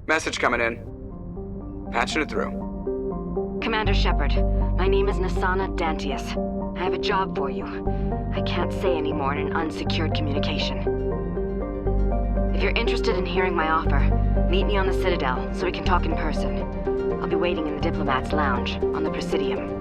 Message coming in. Patching it through. Commander Shepard, my name is Nassana Dantius. I have a job for you. I can't say any more in an unsecured communication. If you're interested in hearing my offer, meet me on the Citadel so we can talk in person. I'll be waiting in the Diplomat's Lounge on the Presidium.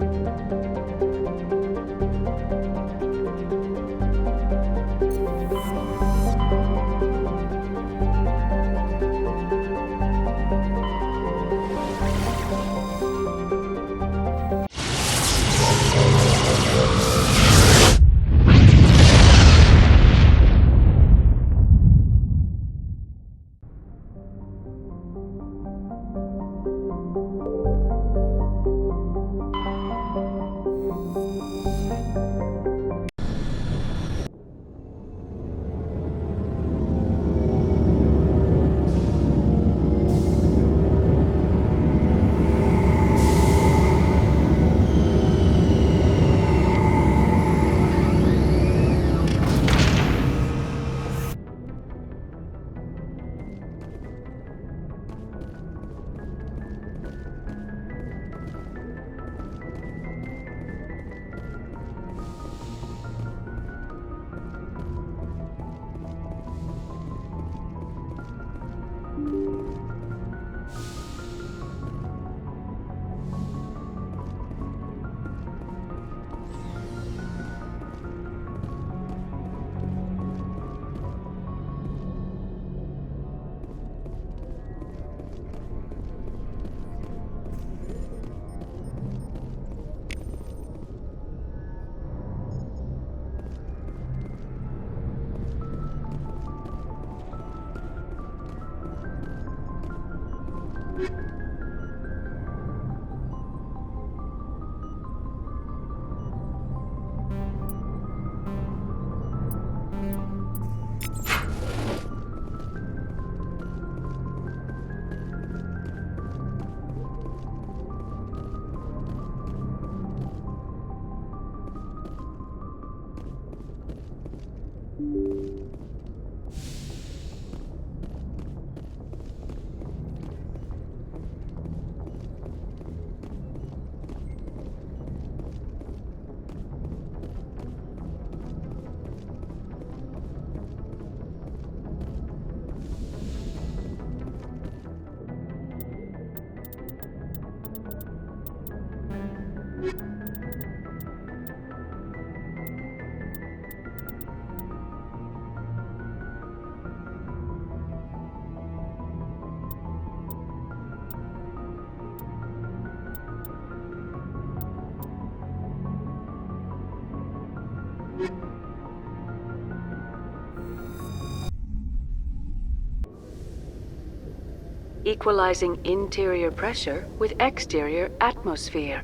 Equalizing interior pressure with exterior atmosphere.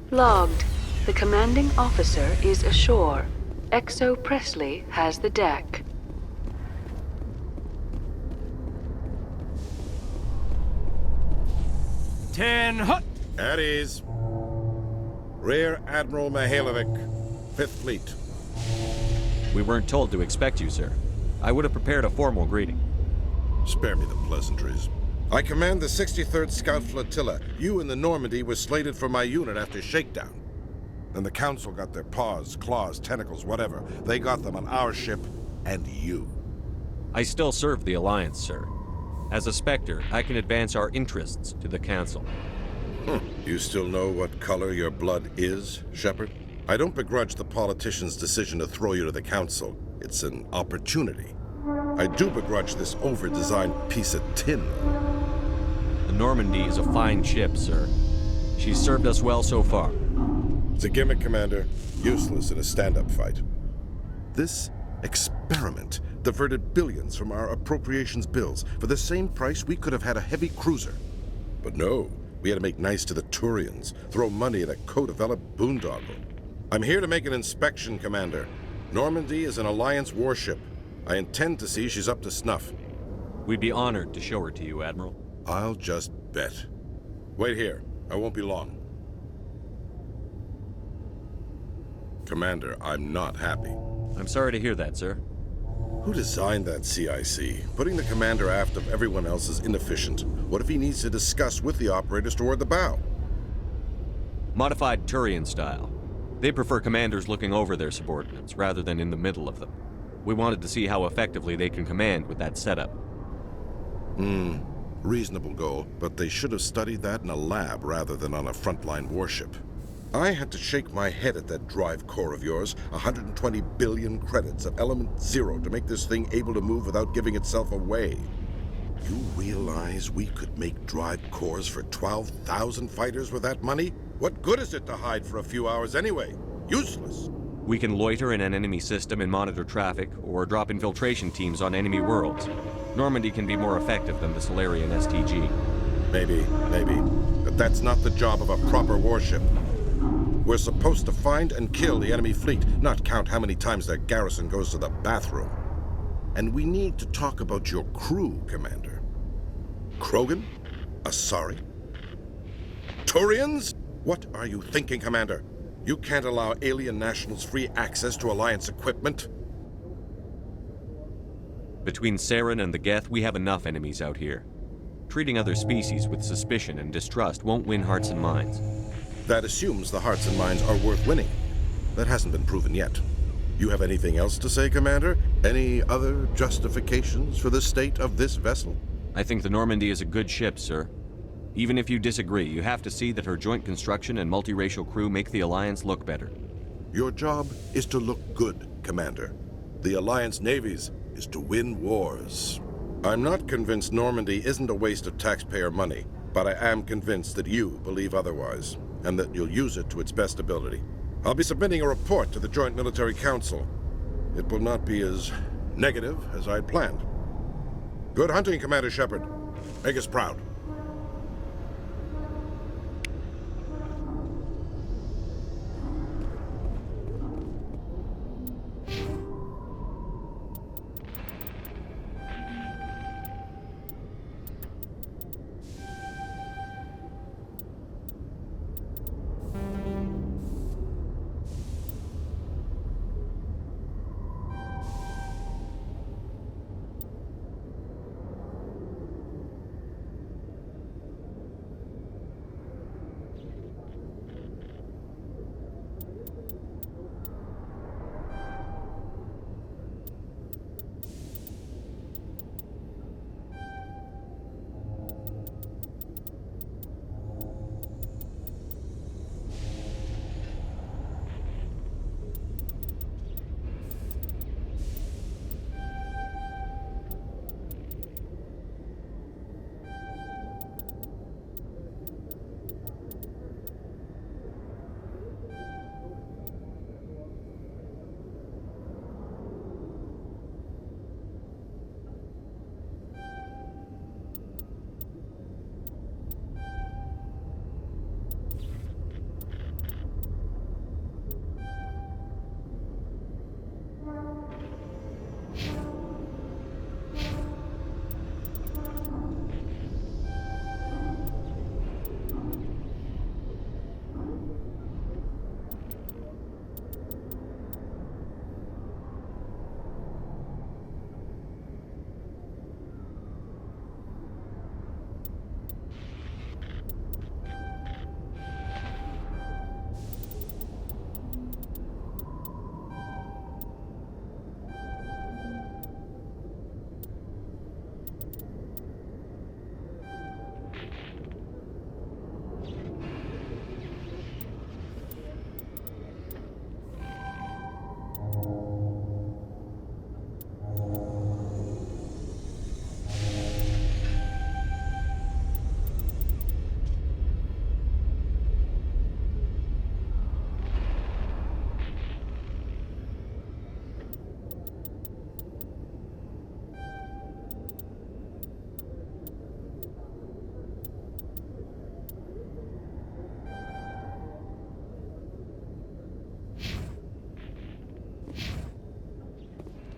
Logged. The commanding officer is ashore. Exo Presley has the deck. Ten hut! At ease. Rear Admiral Mihailovic, 5th Fleet. We weren't told to expect you, sir. I would have prepared a formal greeting. Spare me the pleasantries. I command the 63rd Scout Flotilla. You and the Normandy were slated for my unit after shakedown. Then the Council got their paws, claws, tentacles, whatever. They got them on our ship, and you. I still serve the Alliance, sir. As a Spectre, I can advance our interests to the Council. You still know what color your blood is, Shepard? I don't begrudge the politician's decision to throw you to the Council. It's an opportunity. I do begrudge this over-designed piece of tin. The Normandy is a fine ship, sir. She's served us well so far. It's a gimmick, Commander. Useless in a stand-up fight. This experiment diverted billions from our appropriations bills. For the same price, we could have had a heavy cruiser. But no, we had to make nice to the Turians, throw money at a co-developed boondoggle. I'm here to make an inspection, Commander. Normandy is an Alliance warship. I intend to see she's up to snuff. We'd be honored to show her to you, Admiral. I'll just bet. Wait here. I won't be long. Commander, I'm not happy. I'm sorry to hear that, sir. Who designed that CIC? Putting the commander aft of everyone else is inefficient. What if he needs to discuss with the operators toward the bow? Modified Turian style. They prefer commanders looking over their subordinates rather than in the middle of them. We wanted to see how effectively they can command with that setup. Reasonable goal, but they should have studied that in a lab rather than on a frontline warship. I had to shake my head at that drive core of yours. 120 billion credits of element 0 to make this thing able to move without giving itself away. You realize we could make drive cores for 12,000 fighters with that money? What good is it to hide for a few hours anyway? Useless. We can loiter in an enemy system and monitor traffic, or drop infiltration teams on enemy worlds. Normandy can be more effective than the Solarian STG. Maybe. But that's not the job of a proper warship. We're supposed to find and kill the enemy fleet, not count how many times their garrison goes to the bathroom. And we need to talk about your crew, Commander. Krogan? Asari? Turians? What are you thinking, Commander? You can't allow alien nationals free access to Alliance equipment? Between Saren and the Geth, we have enough enemies out here. Treating other species with suspicion and distrust won't win hearts and minds. That assumes the hearts and minds are worth winning. That hasn't been proven yet. You have anything else to say, Commander? Any other justifications for the state of this vessel? I think the Normandy is a good ship, sir. Even if you disagree, you have to see that her joint construction and multiracial crew make the Alliance look better. Your job is to look good, Commander. The Alliance navies is to win wars. I'm not convinced Normandy isn't a waste of taxpayer money, but I am convinced that you believe otherwise, and that you'll use it to its best ability. I'll be submitting a report to the Joint Military Council. It will not be as negative as I'd planned. Good hunting, Commander Shepard. Make us proud.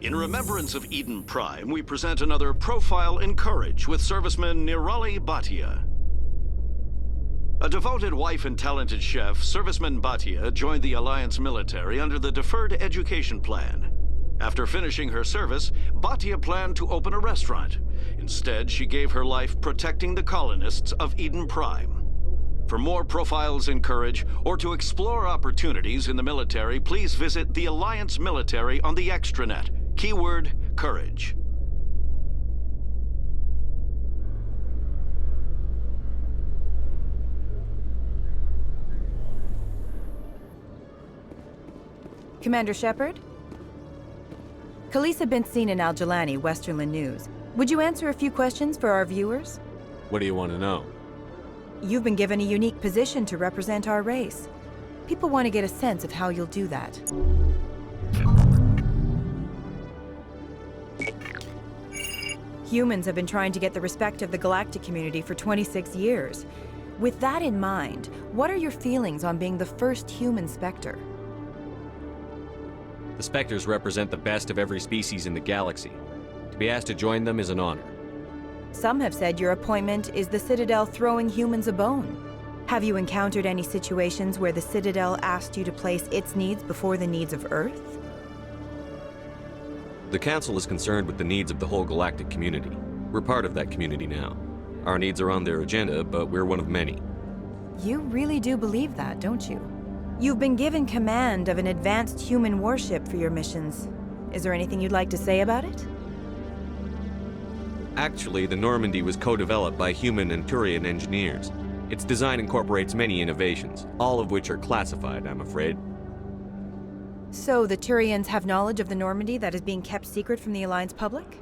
In remembrance of Eden Prime, we present another Profile in Courage with serviceman Nirali Bhatia. A devoted wife and talented chef, Serviceman Bhatia joined the Alliance military under the Deferred Education Plan. After finishing her service, Bhatia planned to open a restaurant. Instead, she gave her life protecting the colonists of Eden Prime. For more Profiles in Courage, or to explore opportunities in the military, please visit the Alliance military on the extranet. Keyword, Courage. Commander Shepard? Khalisah bint Sina Al-Jalani, Westerland News. Would you answer a few questions for our viewers? What do you want to know? You've been given a unique position to represent our race. People want to get a sense of how you'll do that. Humans have been trying to get the respect of the galactic community for 26 years. With that in mind, what are your feelings on being the first human Spectre? The Spectres represent the best of every species in the galaxy. To be asked to join them is an honor. Some have said your appointment is the Citadel throwing humans a bone. Have you encountered any situations where the Citadel asked you to place its needs before the needs of Earth? The Council is concerned with the needs of the whole galactic community. We're part of that community now. Our needs are on their agenda, but we're one of many. You really do believe that, don't you? You've been given command of an advanced human warship for your missions. Is there anything you'd like to say about it? Actually, the Normandy was co-developed by human and Turian engineers. Its design incorporates many innovations, all of which are classified, I'm afraid. So the Turians have knowledge of the Normandy that is being kept secret from the Alliance public?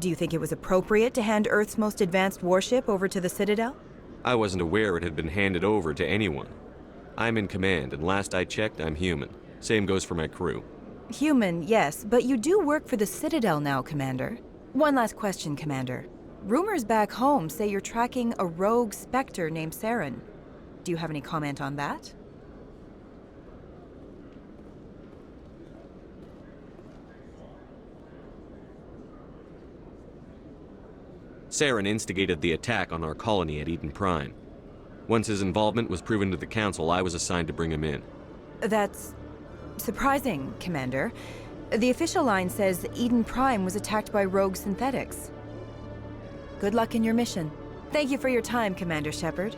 Do you think it was appropriate to hand Earth's most advanced warship over to the Citadel? I wasn't aware it had been handed over to anyone. I'm in command, and last I checked, I'm human. Same goes for my crew. Human, yes, but you do work for the Citadel now, Commander. One last question, Commander. Rumors back home say you're tracking a rogue Spectre named Saren. Do you have any comment on that? Saren instigated the attack on our colony at Eden Prime. Once his involvement was proven to the Council, I was assigned to bring him in. That's surprising, Commander. The official line says Eden Prime was attacked by rogue synthetics. Good luck in your mission. Thank you for your time, Commander Shepard.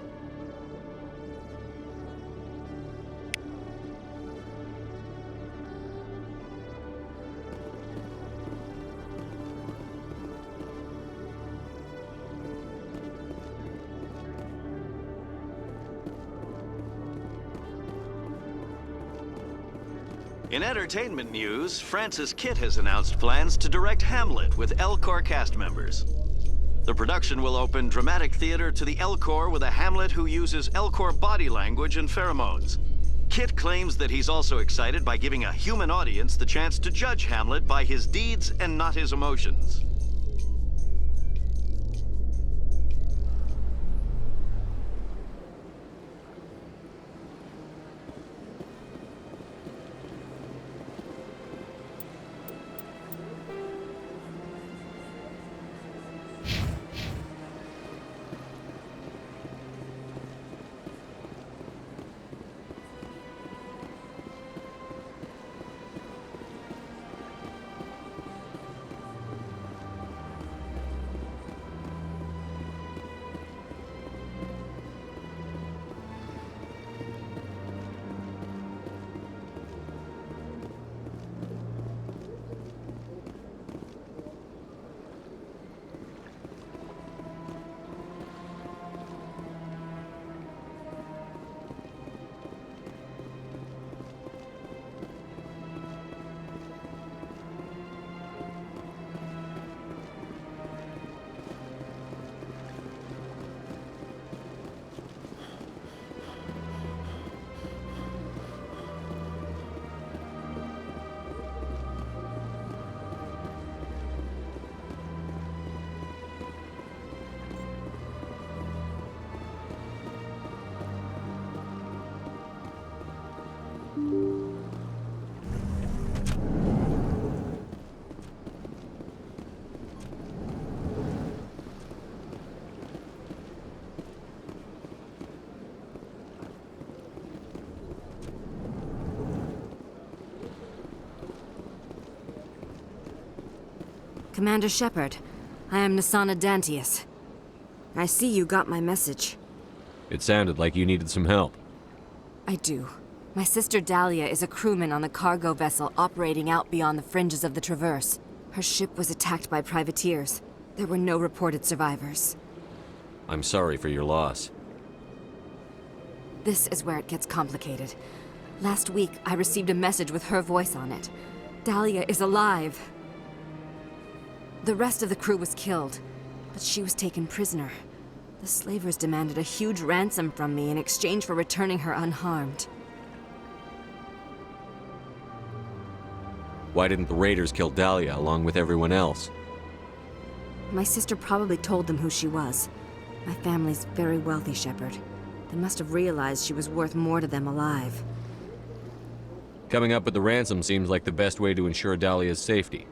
In entertainment news, Francis Kitt has announced plans to direct Hamlet with Elcor cast members. The production will open dramatic theater to the Elcor with a Hamlet who uses Elcor body language and pheromones. Kitt claims that he's also excited by giving a human audience the chance to judge Hamlet by his deeds and not his emotions. Commander Shepard, I am Nasana Dantius. I see you got my message. It sounded like you needed some help. I do. My sister Dahlia is a crewman on the cargo vessel operating out beyond the fringes of the Traverse. Her ship was attacked by privateers. There were no reported survivors. I'm sorry for your loss. This is where it gets complicated. Last week, I received a message with her voice on it. Dahlia is alive. The rest of the crew was killed, but she was taken prisoner. The slavers demanded a huge ransom from me in exchange for returning her unharmed. Why didn't the raiders kill Dahlia along with everyone else? My sister probably told them who she was. My family's very wealthy, Shepard. They must have realized she was worth more to them alive. Coming up with the ransom seems like the best way to ensure Dahlia's safety.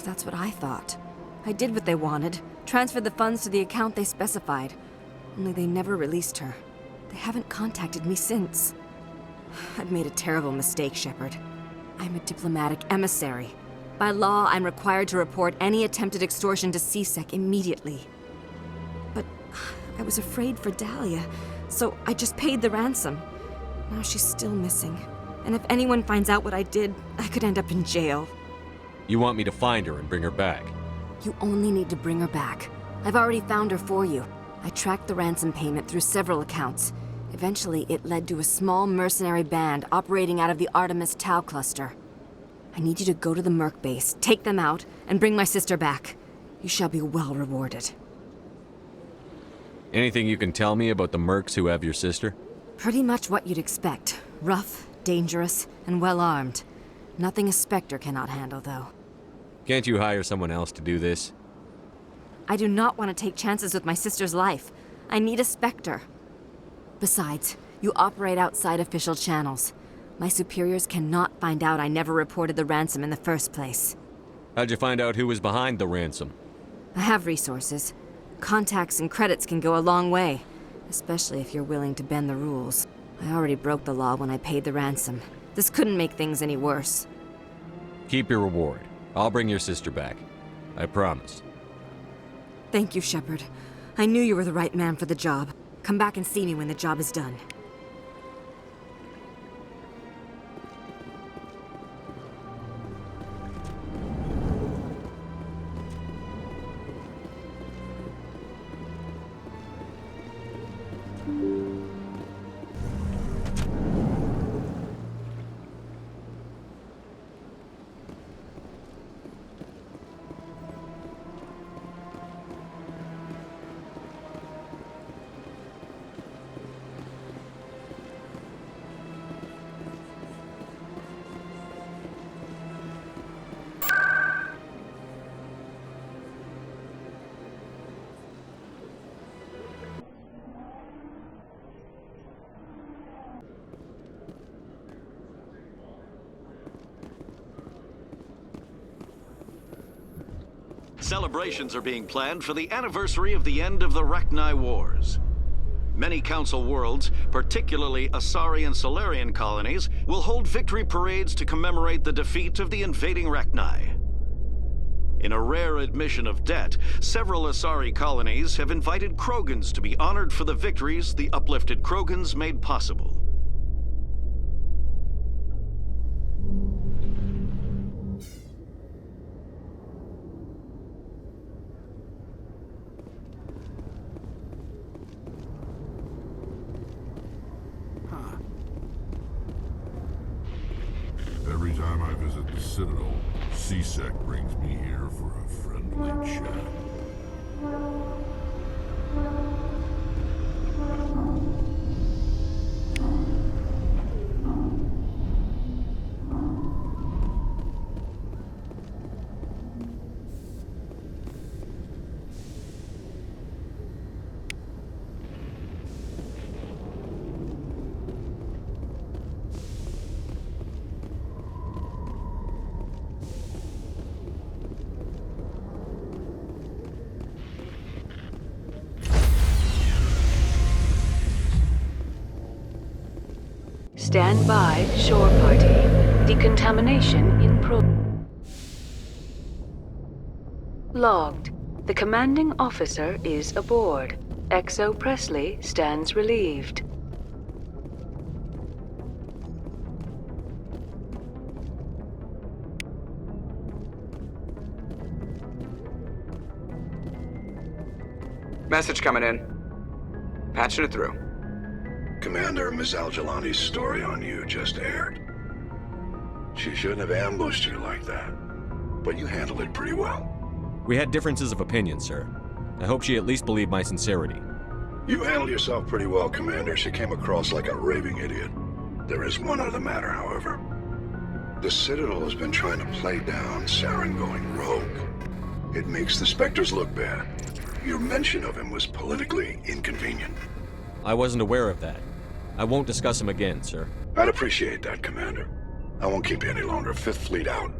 That's what I thought. I did what they wanted, transferred the funds to the account they specified. Only they never released her. They haven't contacted me since. I've made a terrible mistake, Shepard. I'm a diplomatic emissary. By law, I'm required to report any attempted extortion to CSEC immediately. But I was afraid for Dahlia, so I just paid the ransom. Now she's still missing. And if anyone finds out what I did, I could end up in jail. You want me to find her and bring her back? You only need to bring her back. I've already found her for you. I tracked the ransom payment through several accounts. Eventually, it led to a small mercenary band operating out of the Artemis Tau cluster. I need you to go to the Merc base, take them out, and bring my sister back. You shall be well rewarded. Anything you can tell me about the mercs who have your sister? Pretty much what you'd expect. Rough, dangerous, and well-armed. Nothing a Spectre cannot handle, though. Can't you hire someone else to do this? I do not want to take chances with my sister's life. I need a Spectre. Besides, you operate outside official channels. My superiors cannot find out I never reported the ransom in the first place. How'd you find out who was behind the ransom? I have resources. Contacts and credits can go a long way, especially if you're willing to bend the rules. I already broke the law when I paid the ransom. This couldn't make things any worse. Keep your reward. I'll bring your sister back. I promise. Thank you, Shepard. I knew you were the right man for the job. Come back and see me when the job is done. Celebrations are being planned for the anniversary of the end of the Rachni Wars. Many Council worlds, particularly Asari and Solarian colonies, will hold victory parades to commemorate the defeat of the invading Rachni. In a rare admission of debt, several Asari colonies have invited Krogans to be honored for the victories the uplifted Krogans made possible. Every time I visit the Citadel, CSEC brings me here for a friendly chat. Stand by, shore party. Decontamination in Logged. The commanding officer is aboard. XO Presley stands relieved. Message coming in. Patching it through. Commander, Miss Al-Jalani's story on you just aired. She shouldn't have ambushed you like that, but you handled it pretty well. We had differences of opinion, sir. I hope she at least believed my sincerity. You handled yourself pretty well, Commander. She came across like a raving idiot. There is one other matter, however. The Citadel has been trying to play down Saren going rogue. It makes the Spectres look bad. Your mention of him was politically inconvenient. I wasn't aware of that. I won't discuss him again, sir. I'd appreciate that, Commander. I won't keep you any longer. Fifth Fleet out.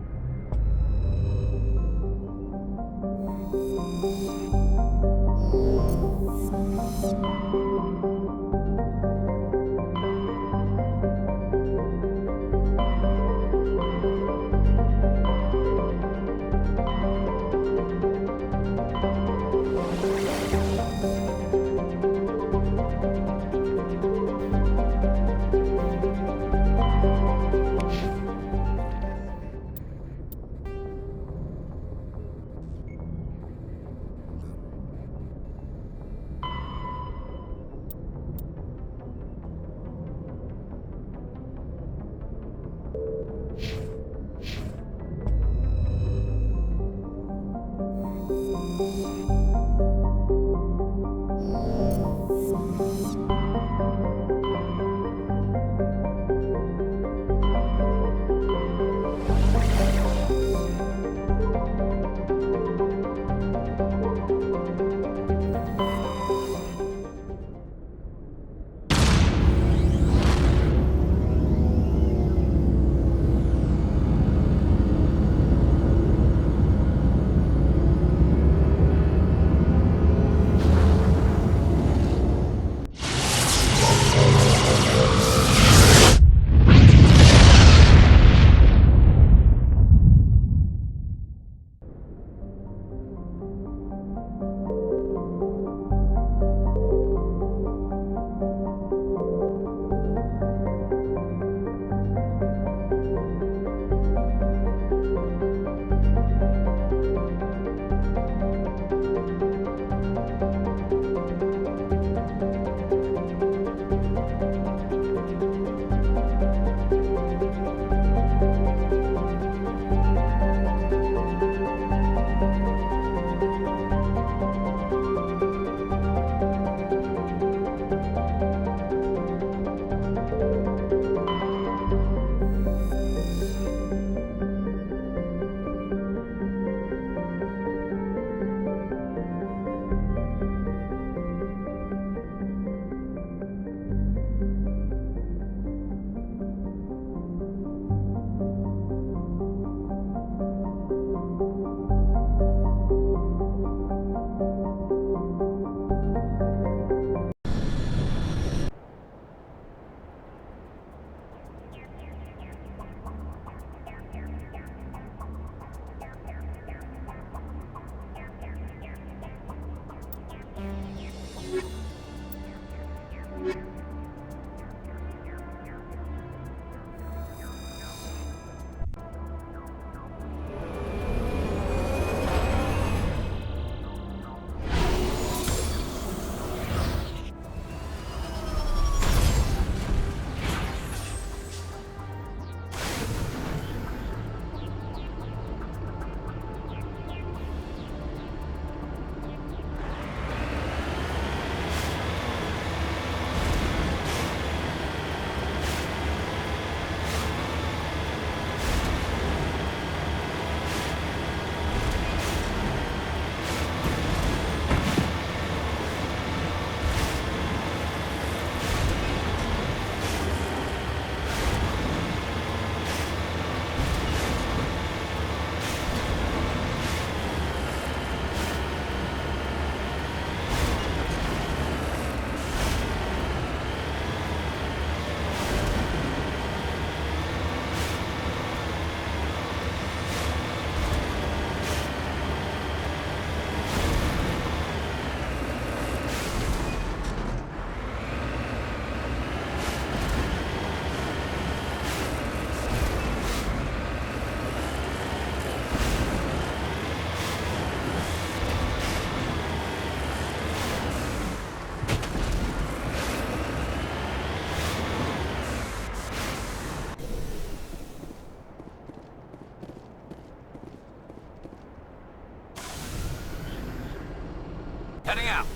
Moving out.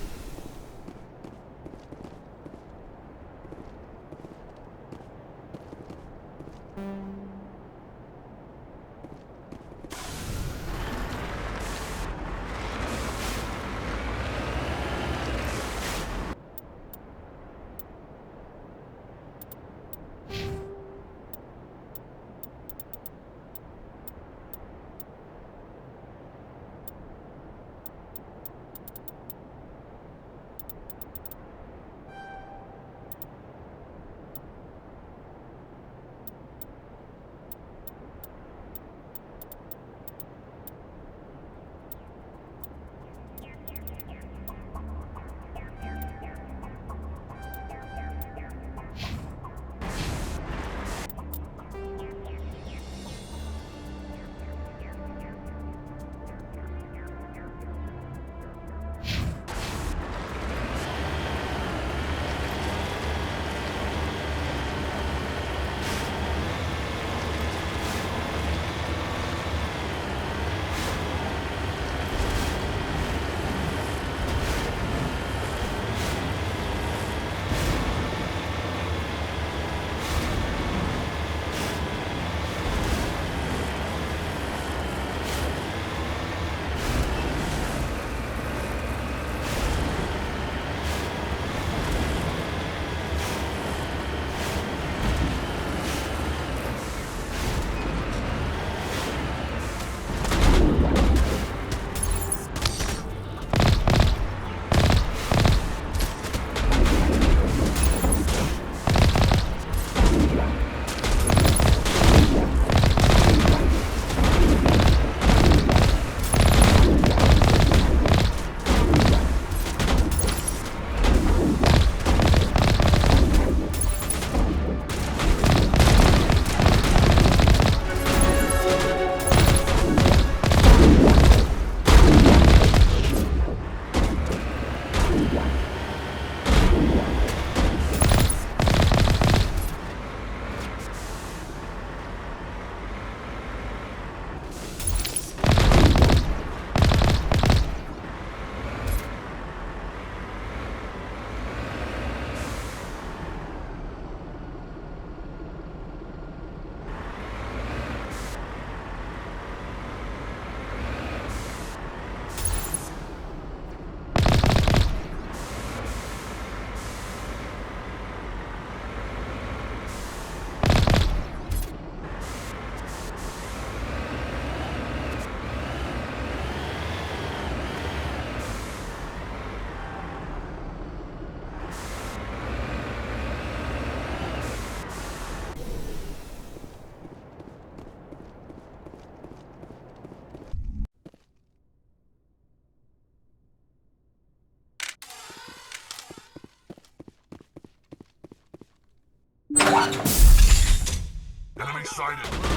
Enemy sighted.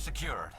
secured.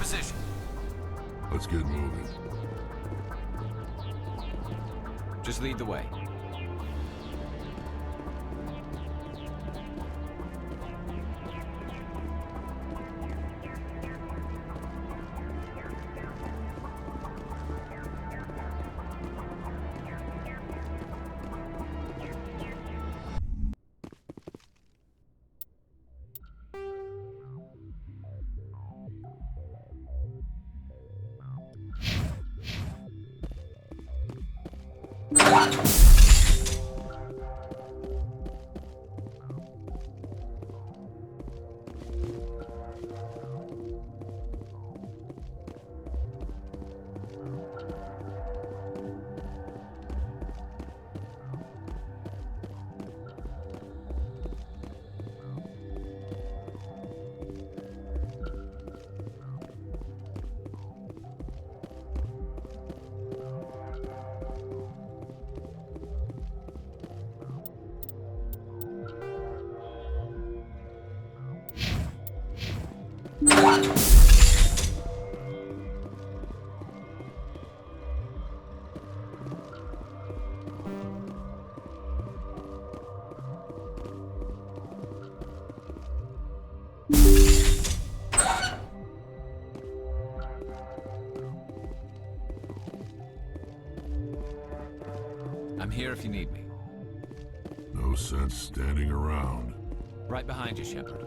position. Let's get moving. Just lead the way. I'm here if you need me. No sense standing around. Right behind you, Shepard.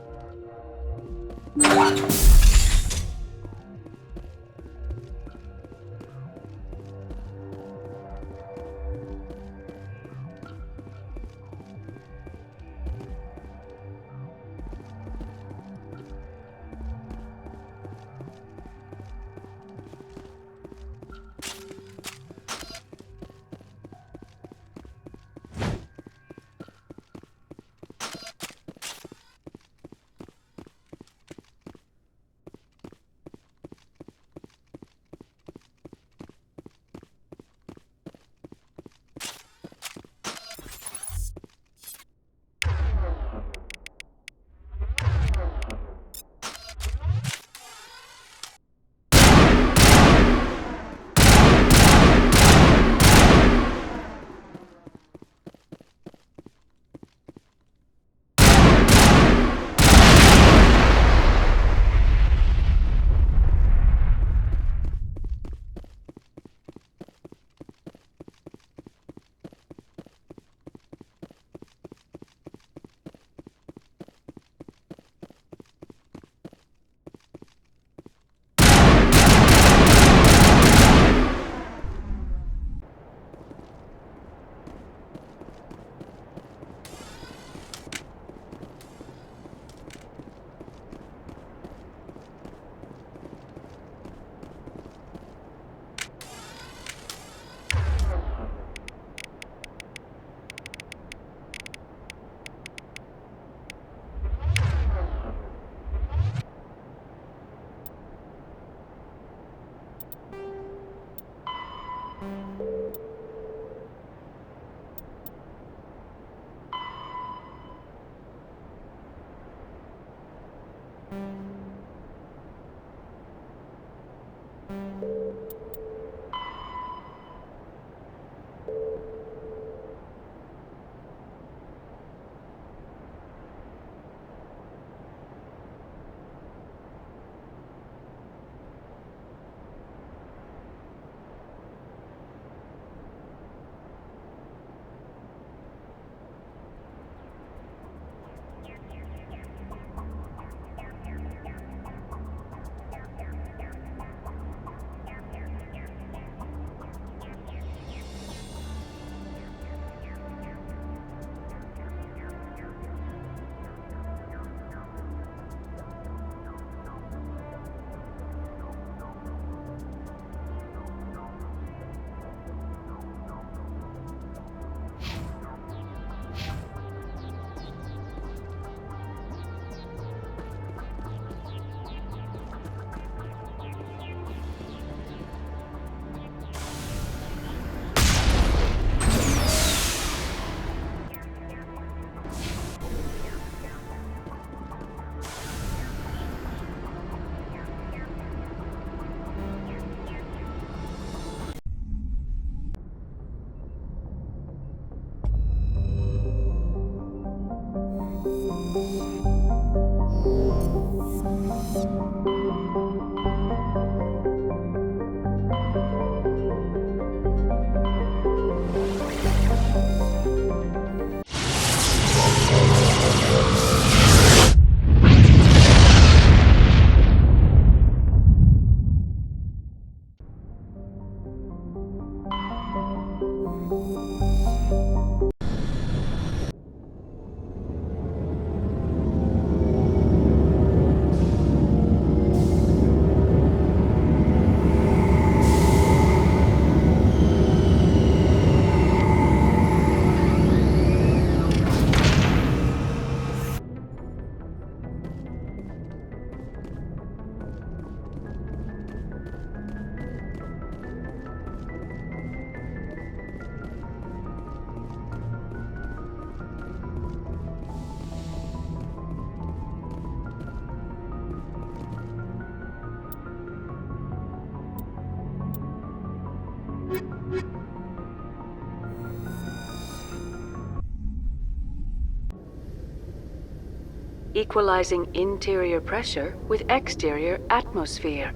Equalizing interior pressure with exterior atmosphere.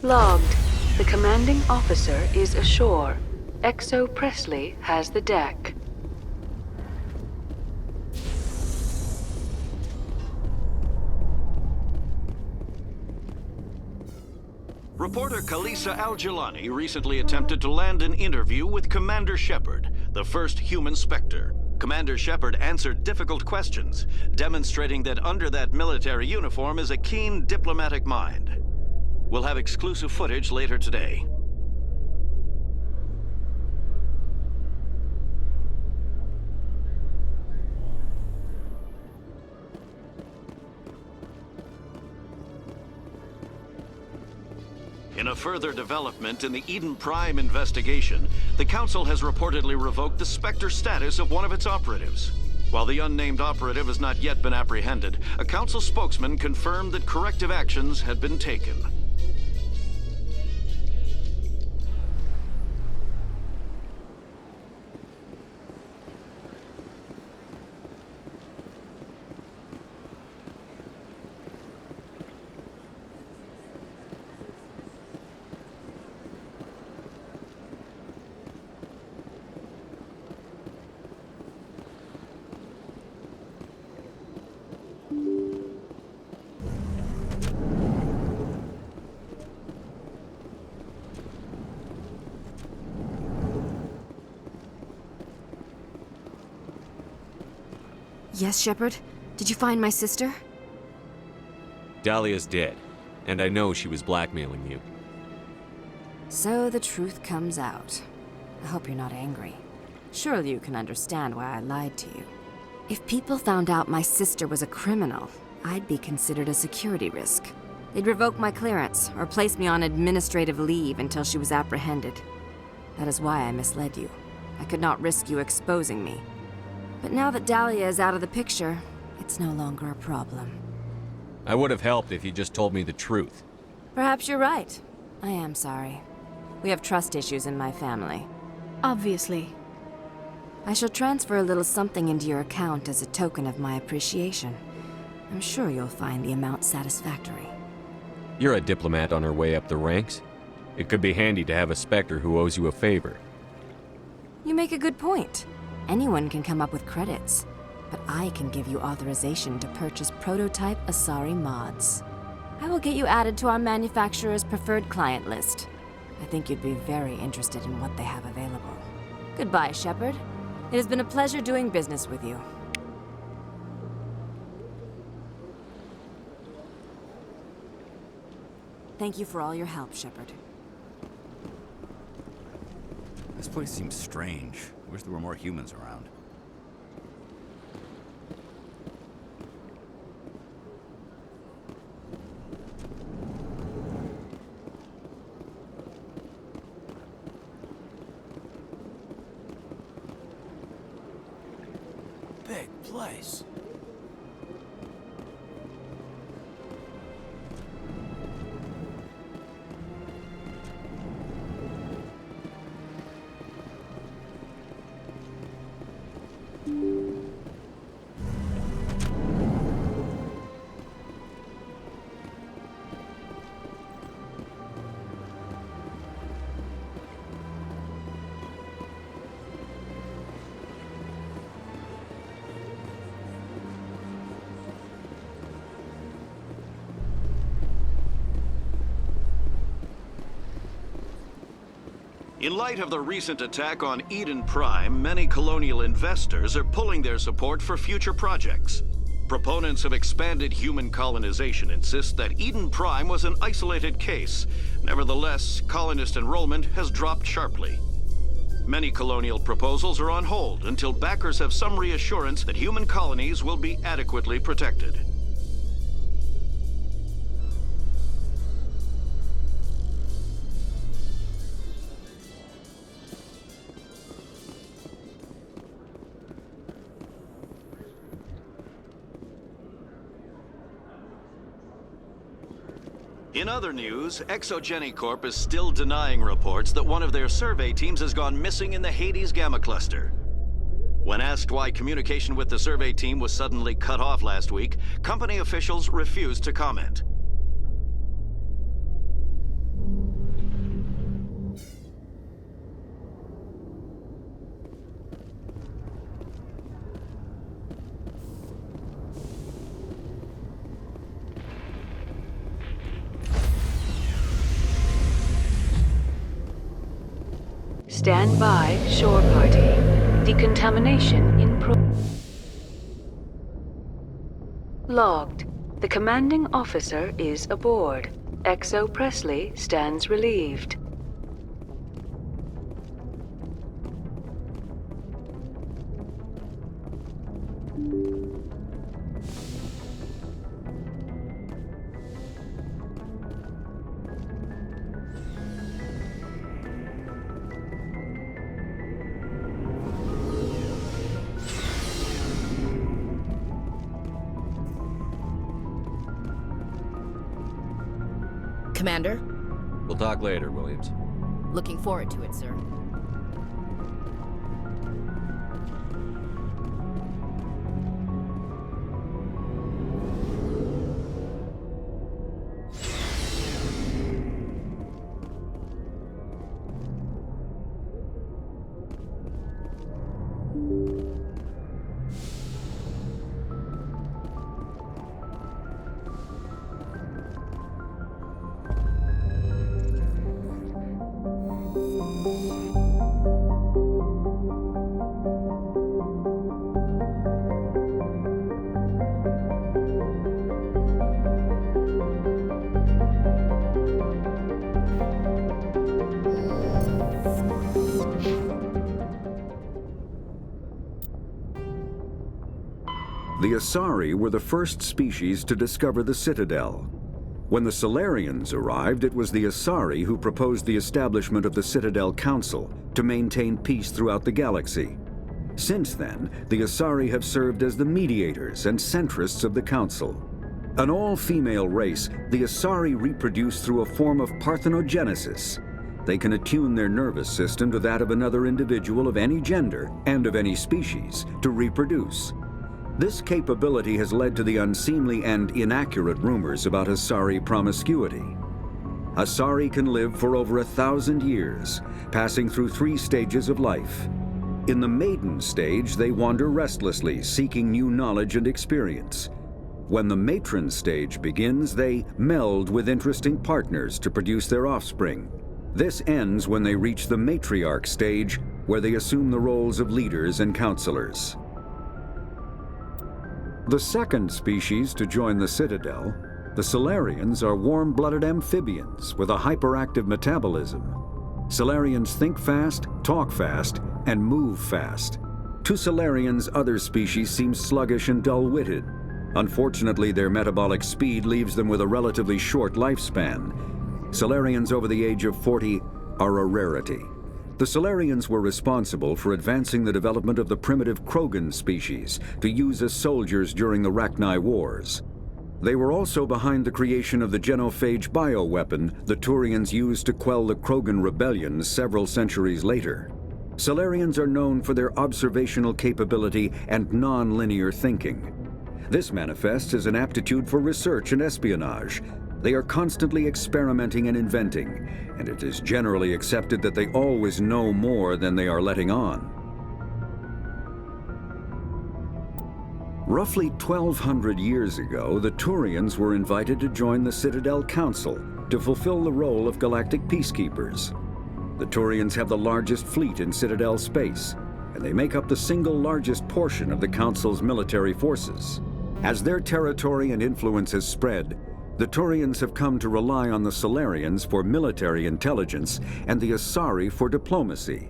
Logged. The commanding officer is ashore. XO Presley has the deck. Reporter Kalisa Al-Jilani recently attempted to land an interview with Commander Shepard, the first human Spectre. Commander Shepard answered difficult questions, demonstrating that under that military uniform is a keen diplomatic mind. We'll have exclusive footage later today. In a further development in the Eden Prime investigation, the Council has reportedly revoked the Spectre status of one of its operatives. While the unnamed operative has not yet been apprehended, a Council spokesman confirmed that corrective actions had been taken. Yes, Shepard? Did you find my sister? Dahlia's dead, and I know she was blackmailing you. So the truth comes out. I hope you're not angry. Surely you can understand why I lied to you. If people found out my sister was a criminal, I'd be considered a security risk. They'd revoke my clearance or place me on administrative leave until she was apprehended. That is why I misled you. I could not risk you exposing me. But now that Dahlia is out of the picture, it's no longer a problem. I would have helped if you just told me the truth. Perhaps you're right. I am sorry. We have trust issues in my family. Obviously. I shall transfer a little something into your account as a token of my appreciation. I'm sure you'll find the amount satisfactory. You're a diplomat on her way up the ranks. It could be handy to have a Spectre who owes you a favor. You make a good point. Anyone can come up with credits, but I can give you authorization to purchase prototype Asari mods. I will get you added to our manufacturer's preferred client list. I think you'd be very interested in what they have available. Goodbye, Shepard. It has been a pleasure doing business with you. Thank you for all your help, Shepard. This place seems strange. I wish there were more humans around. Big place. In light of the recent attack on Eden Prime, many colonial investors are pulling their support for future projects. Proponents of expanded human colonization insist that Eden Prime was an isolated case. Nevertheless, colonist enrollment has dropped sharply. Many colonial proposals are on hold until backers have some reassurance that human colonies will be adequately protected. In other news, Exogeny Corp is still denying reports that one of their survey teams has gone missing in the Hades Gamma Cluster. When asked why communication with the survey team was suddenly cut off last week, company officials refused to comment. Stand by, shore party. Decontamination in Logged. The commanding officer is aboard. Exo Presley stands relieved. Commander? We'll talk later, Williams. Looking forward to it, sir. The Asari were the first species to discover the Citadel. When the Salarians arrived, it was the Asari who proposed the establishment of the Citadel Council to maintain peace throughout the galaxy. Since then, the Asari have served as the mediators and centrists of the Council. An all-female race, the Asari reproduce through a form of parthenogenesis. They can attune their nervous system to that of another individual of any gender and of any species to reproduce. This capability has led to the unseemly and inaccurate rumors about Asari promiscuity. Asari can live for over 1,000 years, passing through 3 stages of life. In the maiden stage, they wander restlessly, seeking new knowledge and experience. When the matron stage begins, they meld with interesting partners to produce their offspring. This ends when they reach the matriarch stage, where they assume the roles of leaders and counselors. The second species to join the Citadel, the Salarians, are warm-blooded amphibians with a hyperactive metabolism. Salarians think fast, talk fast, and move fast. To Salarians, other species seem sluggish and dull-witted. Unfortunately, their metabolic speed leaves them with a relatively short lifespan. Salarians over the age of 40 are a rarity. The Salarians were responsible for advancing the development of the primitive Krogan species to use as soldiers during the Rachni Wars. They were also behind the creation of the genophage bioweapon the Turians used to quell the Krogan rebellions several centuries later. Salarians are known for their observational capability and non-linear thinking. This manifests as an aptitude for research and espionage. They are constantly experimenting and inventing, and it is generally accepted that they always know more than they are letting on. Roughly 1,200 years ago, the Turians were invited to join the Citadel Council to fulfill the role of galactic peacekeepers. The Turians have the largest fleet in Citadel space, and they make up the single largest portion of the Council's military forces. As their territory and influence has spread, the Turians have come to rely on the Salarians for military intelligence and the Asari for diplomacy.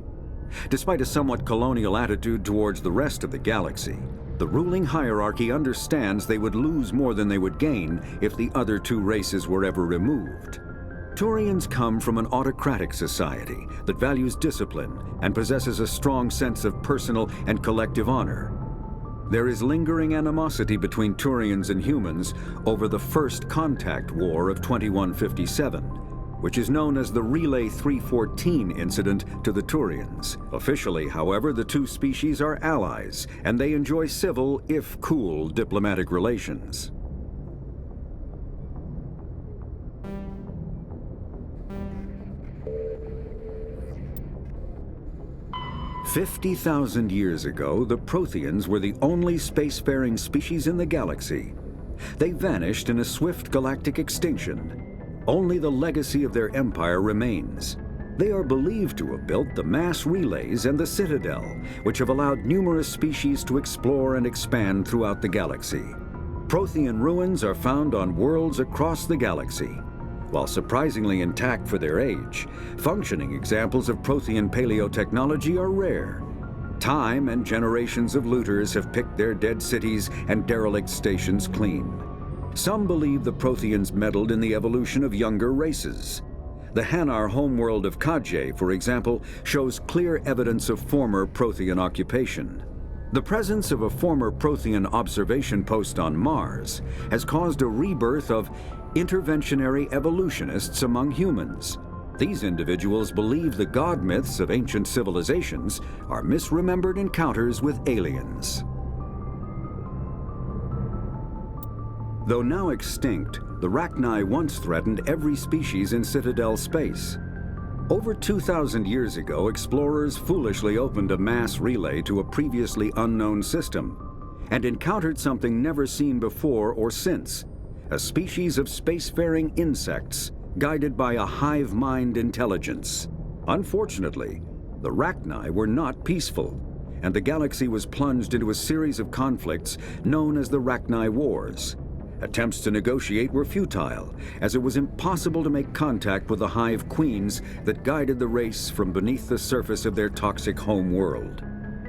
Despite a somewhat colonial attitude towards the rest of the galaxy, the ruling hierarchy understands they would lose more than they would gain if the other 2 races were ever removed. Turians come from an autocratic society that values discipline and possesses a strong sense of personal and collective honor. there is lingering animosity between Turians and humans over the First Contact War of 2157, which is known as the Relay 314 incident to the Turians. Officially, however, the two species are allies, and they enjoy civil, if cool, diplomatic relations. "50,000 years ago, the Protheans were the only spacefaring species in the galaxy. They vanished in a swift galactic extinction. Only the legacy of their empire remains. They are believed to have built the mass relays and the Citadel, which have allowed numerous species to explore and expand throughout the galaxy. Prothean ruins are found on worlds across the galaxy. While surprisingly intact for their age, functioning examples of Prothean paleotechnology are rare. Time and generations of looters have picked their dead cities and derelict stations clean. Some believe the Protheans meddled in the evolution of younger races. The Hanar homeworld of Kadje, for example, shows clear evidence of former Prothean occupation. The presence of a former Prothean observation post on Mars has caused a rebirth of interventionary evolutionists among humans. These individuals believe the god myths of ancient civilizations are misremembered encounters with aliens. Though now extinct, the Rachni once threatened every species in Citadel space. Over 2,000 years ago, explorers foolishly opened a mass relay to a previously unknown system and encountered something never seen before or since: a species of spacefaring insects guided by a hive mind intelligence. Unfortunately, the Rachni were not peaceful, and the galaxy was plunged into a series of conflicts known as the Rachni Wars. Attempts to negotiate were futile, as it was impossible to make contact with the hive queens that guided the race from beneath the surface of their toxic home world.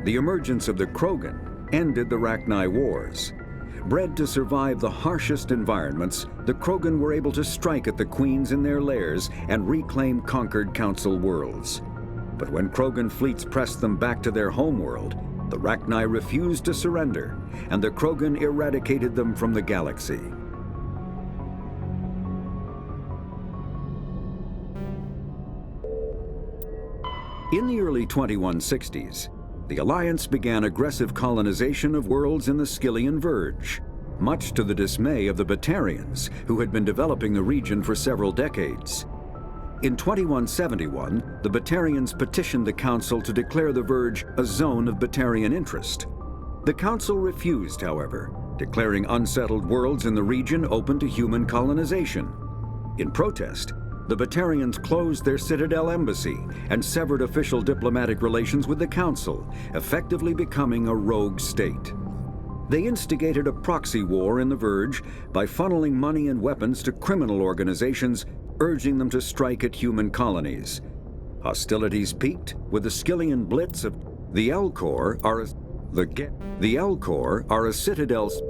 The emergence of the Krogan ended the Rachni Wars. Bred to survive the harshest environments, the Krogan were able to strike at the queens in their lairs and reclaim conquered Council worlds. But when Krogan fleets pressed them back to their homeworld, the Rachni refused to surrender, and the Krogan eradicated them from the galaxy. In the early 2160s, the Alliance began aggressive colonization of worlds in the Skyllian Verge, much to the dismay of the Batarians, who had been developing the region for several decades. In 2171, the Batarians petitioned the Council to declare the Verge a zone of Batarian interest. The Council refused, however, declaring unsettled worlds in the region open to human colonization. In protest, the Batarians closed their Citadel embassy and severed official diplomatic relations with the Council, effectively becoming a rogue state. They instigated a proxy war in the Verge by funneling money and weapons to criminal organizations, urging them to strike at human colonies. Hostilities peaked with the Skyllian Blitz of the Elcor are a Citadel's